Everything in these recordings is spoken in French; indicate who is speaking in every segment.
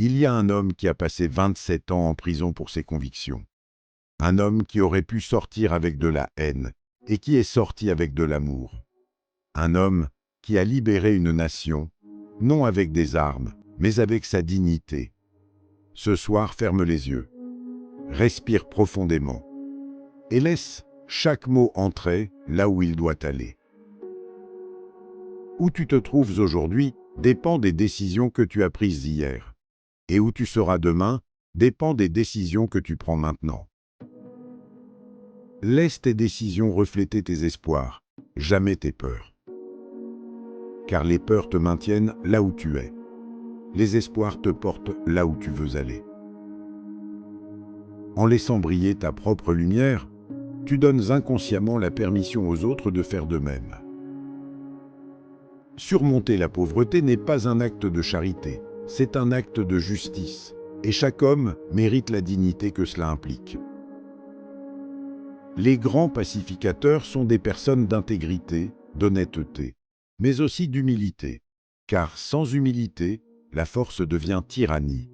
Speaker 1: Il y a un homme qui a passé 27 ans en prison pour ses convictions. Un homme qui aurait pu sortir avec de la haine et qui est sorti avec de l'amour. Un homme qui a libéré une nation, non avec des armes, mais avec sa dignité. Ce soir, ferme les yeux. Respire profondément. Et laisse chaque mot entrer là où il doit aller. Où tu te trouves aujourd'hui dépend des décisions que tu as prises hier. Et où tu seras demain dépend des décisions que tu prends maintenant. Laisse tes décisions refléter tes espoirs, jamais tes peurs. Car les peurs te maintiennent là où tu es. Les espoirs te portent là où tu veux aller. En laissant briller ta propre lumière, tu donnes inconsciemment la permission aux autres de faire de même. Surmonter la pauvreté n'est pas un acte de charité, c'est un acte de justice, et chaque homme mérite la dignité que cela implique. Les grands pacificateurs sont des personnes d'intégrité, d'honnêteté, mais aussi d'humilité, car sans humilité, la force devient tyrannie.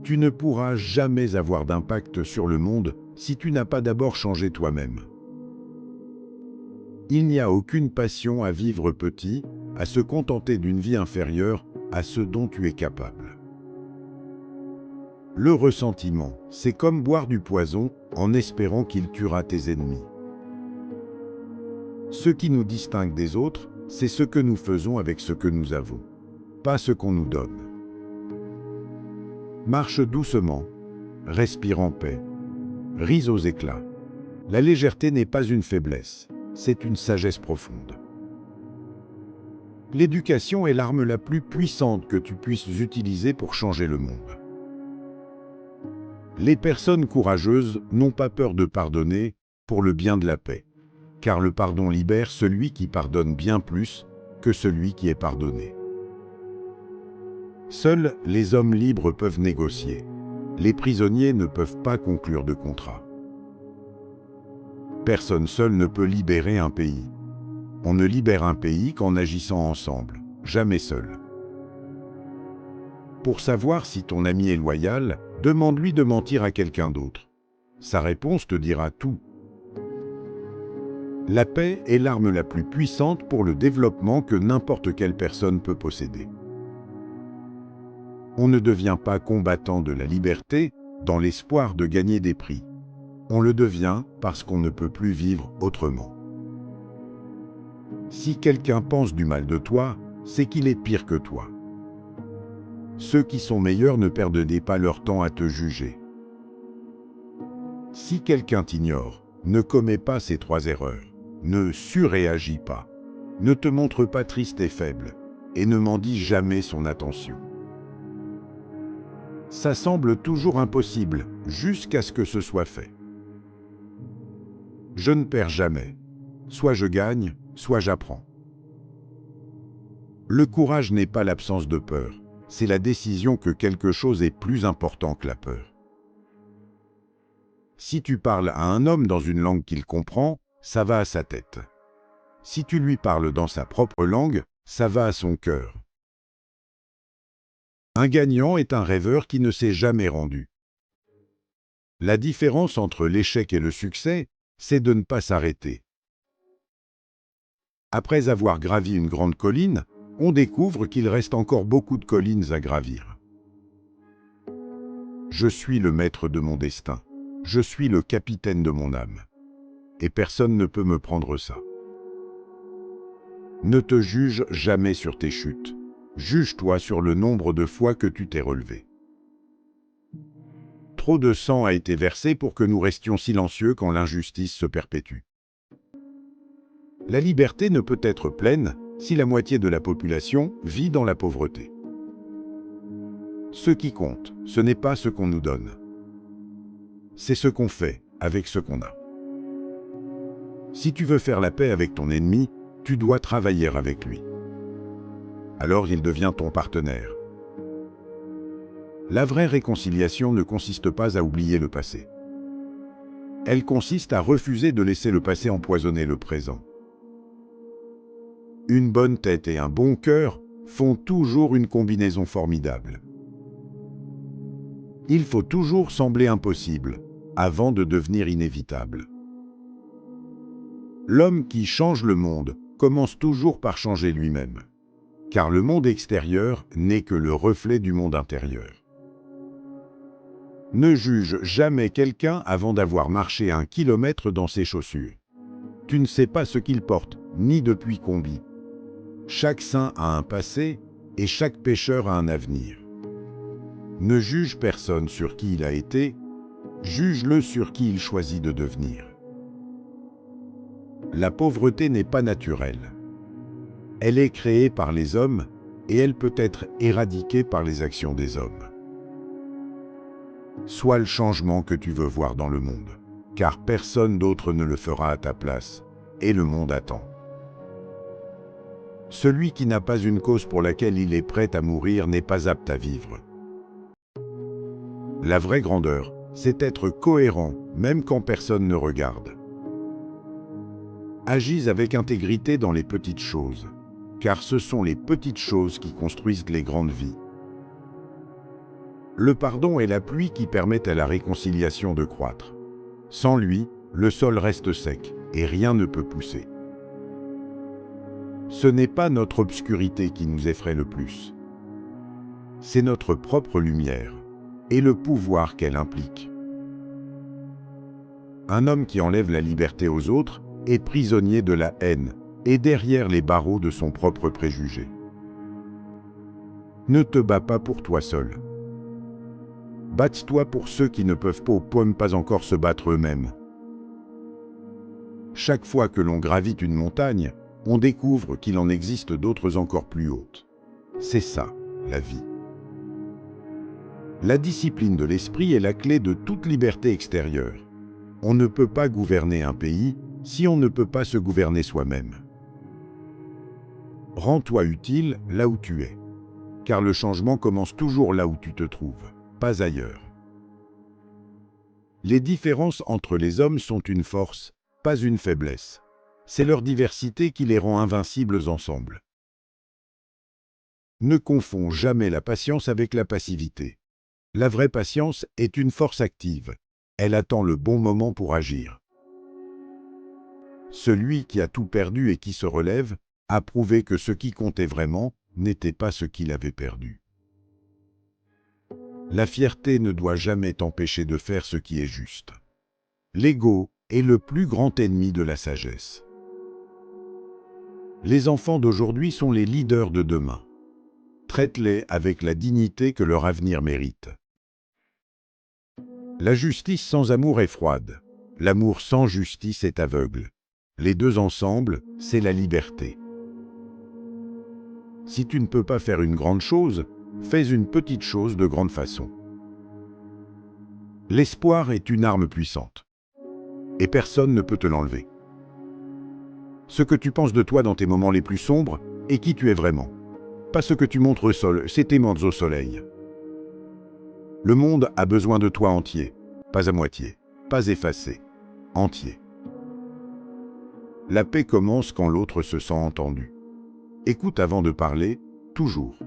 Speaker 1: Tu ne pourras jamais avoir d'impact sur le monde si tu n'as pas d'abord changé toi-même. Il n'y a aucune passion à vivre petit, à se contenter d'une vie inférieure à ce dont tu es capable. Le ressentiment, c'est comme boire du poison en espérant qu'il tuera tes ennemis. Ce qui nous distingue des autres, c'est ce que nous faisons avec ce que nous avons, pas ce qu'on nous donne. Marche doucement, respire en paix, ris aux éclats. La légèreté n'est pas une faiblesse, c'est une sagesse profonde. L'éducation est l'arme la plus puissante que tu puisses utiliser pour changer le monde. Les personnes courageuses n'ont pas peur de pardonner pour le bien de la paix, car le pardon libère celui qui pardonne bien plus que celui qui est pardonné. Seuls les hommes libres peuvent négocier. Les prisonniers ne peuvent pas conclure de contrat. Personne seul ne peut libérer un pays. On ne libère un pays qu'en agissant ensemble, jamais seul. Pour savoir si ton ami est loyal, demande-lui de mentir à quelqu'un d'autre. Sa réponse te dira tout. La paix est l'arme la plus puissante pour le développement que n'importe quelle personne peut posséder. On ne devient pas combattant de la liberté dans l'espoir de gagner des prix. On le devient parce qu'on ne peut plus vivre autrement. Si quelqu'un pense du mal de toi, c'est qu'il est pire que toi. Ceux qui sont meilleurs ne perdent pas leur temps à te juger. Si quelqu'un t'ignore, ne commets pas ces 3 erreurs. Ne surréagis pas. Ne te montre pas triste et faible. Et ne m'en dis jamais son attention. Ça semble toujours impossible, jusqu'à ce que ce soit fait. Je ne perds jamais. Soit je gagne, soit j'apprends. Le courage n'est pas l'absence de peur, c'est la décision que quelque chose est plus important que la peur. Si tu parles à un homme dans une langue qu'il comprend, ça va à sa tête. Si tu lui parles dans sa propre langue, ça va à son cœur. Un gagnant est un rêveur qui ne s'est jamais rendu. La différence entre l'échec et le succès, c'est de ne pas s'arrêter. Après avoir gravi une grande colline, on découvre qu'il reste encore beaucoup de collines à gravir. Je suis le maître de mon destin. Je suis le capitaine de mon âme. Et personne ne peut me prendre ça. Ne te juge jamais sur tes chutes. Juge-toi sur le nombre de fois que tu t'es relevé. Trop de sang a été versé pour que nous restions silencieux quand l'injustice se perpétue. La liberté ne peut être pleine si la moitié de la population vit dans la pauvreté. Ce qui compte, ce n'est pas ce qu'on nous donne. C'est ce qu'on fait avec ce qu'on a. Si tu veux faire la paix avec ton ennemi, tu dois travailler avec lui. Alors il devient ton partenaire. La vraie réconciliation ne consiste pas à oublier le passé. Elle consiste à refuser de laisser le passé empoisonner le présent. Une bonne tête et un bon cœur font toujours une combinaison formidable. Il faut toujours sembler impossible, avant de devenir inévitable. L'homme qui change le monde commence toujours par changer lui-même, car le monde extérieur n'est que le reflet du monde intérieur. Ne juge jamais quelqu'un avant d'avoir marché 1 kilomètre dans ses chaussures. Tu ne sais pas ce qu'il porte, ni depuis combien. Chaque saint a un passé, et chaque pécheur a un avenir. Ne juge personne sur qui il a été, juge-le sur qui il choisit de devenir. La pauvreté n'est pas naturelle. Elle est créée par les hommes, et elle peut être éradiquée par les actions des hommes. Sois le changement que tu veux voir dans le monde, car personne d'autre ne le fera à ta place, et le monde attend. Celui qui n'a pas une cause pour laquelle il est prêt à mourir n'est pas apte à vivre. La vraie grandeur, c'est être cohérent, même quand personne ne regarde. Agis avec intégrité dans les petites choses, car ce sont les petites choses qui construisent les grandes vies. Le pardon est la pluie qui permet à la réconciliation de croître. Sans lui, le sol reste sec et rien ne peut pousser. Ce n'est pas notre obscurité qui nous effraie le plus. C'est notre propre lumière et le pouvoir qu'elle implique. Un homme qui enlève la liberté aux autres est prisonnier de la haine et derrière les barreaux de son propre préjugé. Ne te bats pas pour toi seul. Bats-toi pour ceux qui ne peuvent pas encore se battre eux-mêmes. Chaque fois que l'on gravite une montagne, on découvre qu'il en existe d'autres encore plus hautes. C'est ça, la vie. La discipline de l'esprit est la clé de toute liberté extérieure. On ne peut pas gouverner un pays si on ne peut pas se gouverner soi-même. Rends-toi utile là où tu es, car le changement commence toujours là où tu te trouves, pas ailleurs. Les différences entre les hommes sont une force, pas une faiblesse. C'est leur diversité qui les rend invincibles ensemble. Ne confonds jamais la patience avec la passivité. La vraie patience est une force active. Elle attend le bon moment pour agir. Celui qui a tout perdu et qui se relève a prouvé que ce qui comptait vraiment n'était pas ce qu'il avait perdu. La fierté ne doit jamais t'empêcher de faire ce qui est juste. L'ego est le plus grand ennemi de la sagesse. Les enfants d'aujourd'hui sont les leaders de demain. Traite-les avec la dignité que leur avenir mérite. La justice sans amour est froide. L'amour sans justice est aveugle. Les deux ensemble, c'est la liberté. Si tu ne peux pas faire une grande chose, fais une petite chose de grande façon. L'espoir est une arme puissante. Et personne ne peut te l'enlever. Ce que tu penses de toi dans tes moments les plus sombres est qui tu es vraiment. Pas ce que tu montres au sol, c'est tes montres au soleil. Le monde a besoin de toi entier, pas à moitié, pas effacé, entier. La paix commence quand l'autre se sent entendu. Écoute avant de parler, toujours.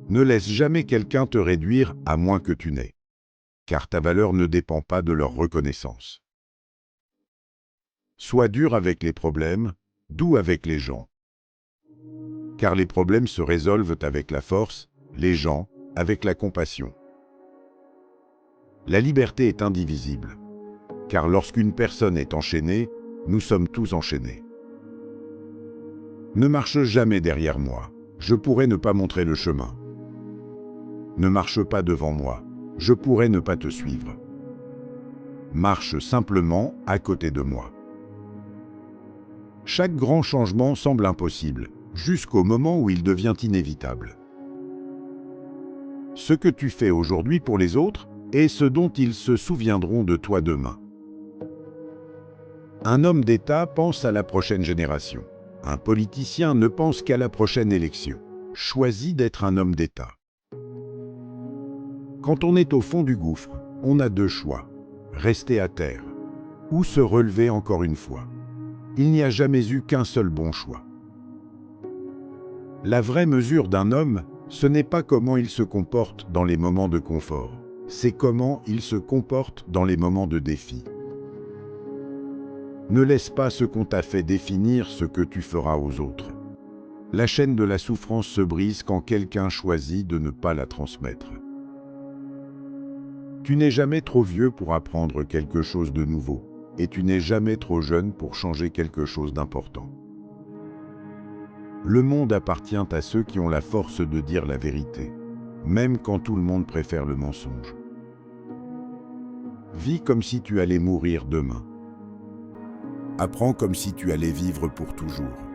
Speaker 1: Ne laisse jamais quelqu'un te réduire à moins que tu n'aies, car ta valeur ne dépend pas de leur reconnaissance. Sois dur avec les problèmes, doux avec les gens. Car les problèmes se résolvent avec la force, les gens, avec la compassion. La liberté est indivisible, car lorsqu'une personne est enchaînée, nous sommes tous enchaînés. Ne marche jamais derrière moi, je pourrais ne pas montrer le chemin. Ne marche pas devant moi, je pourrais ne pas te suivre. Marche simplement à côté de moi. Chaque grand changement semble impossible, jusqu'au moment où il devient inévitable. Ce que tu fais aujourd'hui pour les autres est ce dont ils se souviendront de toi demain. Un homme d'État pense à la prochaine génération. Un politicien ne pense qu'à la prochaine élection. Choisis d'être un homme d'État. Quand on est au fond du gouffre, on a deux choix. Rester à terre ou se relever encore une fois. Il n'y a jamais eu qu'un seul bon choix. La vraie mesure d'un homme, ce n'est pas comment il se comporte dans les moments de confort, c'est comment il se comporte dans les moments de défi. Ne laisse pas ce qu'on t'a fait définir ce que tu feras aux autres. La chaîne de la souffrance se brise quand quelqu'un choisit de ne pas la transmettre. Tu n'es jamais trop vieux pour apprendre quelque chose de nouveau, et tu n'es jamais trop jeune pour changer quelque chose d'important. Le monde appartient à ceux qui ont la force de dire la vérité, même quand tout le monde préfère le mensonge. Vis comme si tu allais mourir demain. Apprends comme si tu allais vivre pour toujours.